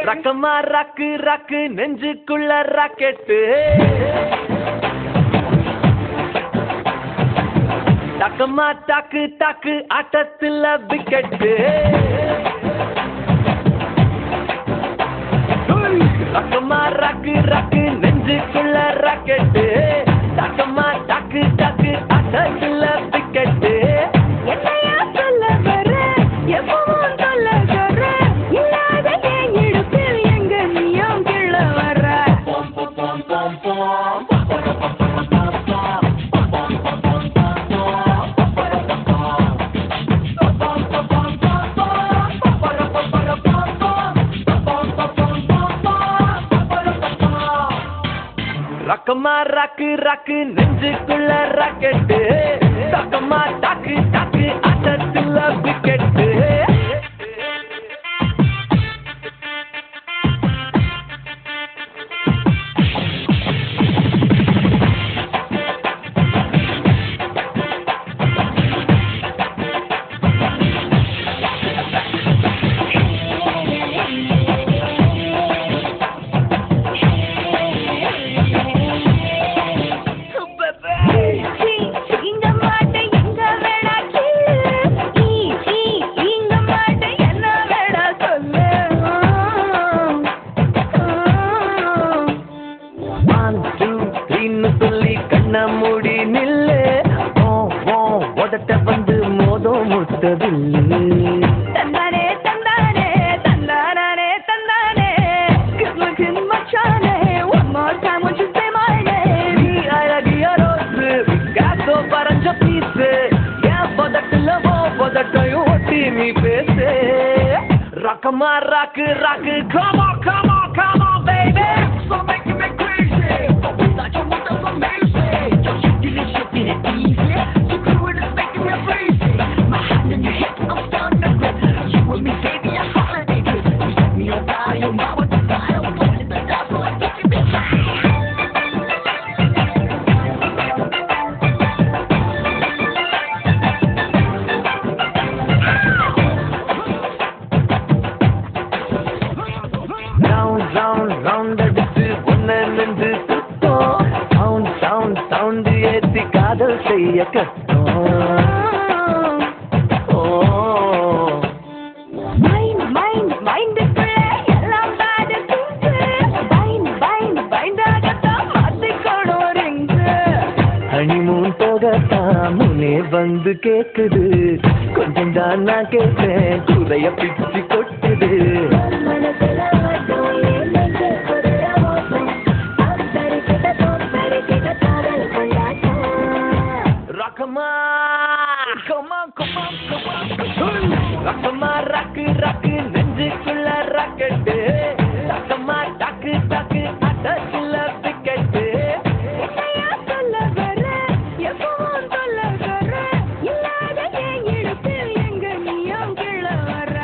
ரக்கமா ராக்கு ராக்கு நெஞ்சுக்குள்ள rocket டக்கமா dog dog ஆட்டத்துல wicket ரக்கமா ராக்கு ராக்கு நெஞ்சுக்குள்ள rocket டக்கமா dog dog ஆட்டத்துல wicket என்னையா சொல்ல வர எப்பவும் சொல்ல வர இல்லாத இடுப்பில் எங்க நீயும் கீழ வர ரக்கமா ராக்கு ராக்கு நெஞ்சுக்குள்ள ராக்கெட்டு டக்கமா டாக்கு டாக்கு ஆட்டத்துல விக்கெட்டு சொல்லி கண்ண மூடி நில்லு உடட்ட வந்து மோதம் முட்டதில்லை தந்தானே தந்தானே தந்தானே தந்தானே கிஸ்மகின் மச்சானே one more time won't you say my name நீ அழகிய ரோஸு காசோ பறஞ்ச பீஸு என் பதட்டுல பதட்டையும் ஒட்டி நீ பேசு ரக்கமா ராக்கு ராக்கு come on come on come on baby so making me crazy round அடிச்சு ஒன்ன நின்று சுத்தம் sound ஏத்தி காதல் செய்ய கஷ்டம் எல்லாம் பாடு பைண்டாகத்தான் மாத்திக்கணும் ரிங்கு ஹனிமூன் போகத்தான் முனே வந்து கேக்குது கொஞ்சம் தான் நான் கேட்டேன் குறைய பிச்சு கொட்டுது ரக்கமா ராக்கு ராக்கு நெஞ்சுக்குள்ள ராக்கெட்டு டக்கமா டாக்கு டாக்கு ஆட்டத்துல விக்கெட்டு என்னையா சொல்ல வர எப்பவும் சொல்ல வர இல்லாத இடுப்பில் எங்க நீயும் கீழ வர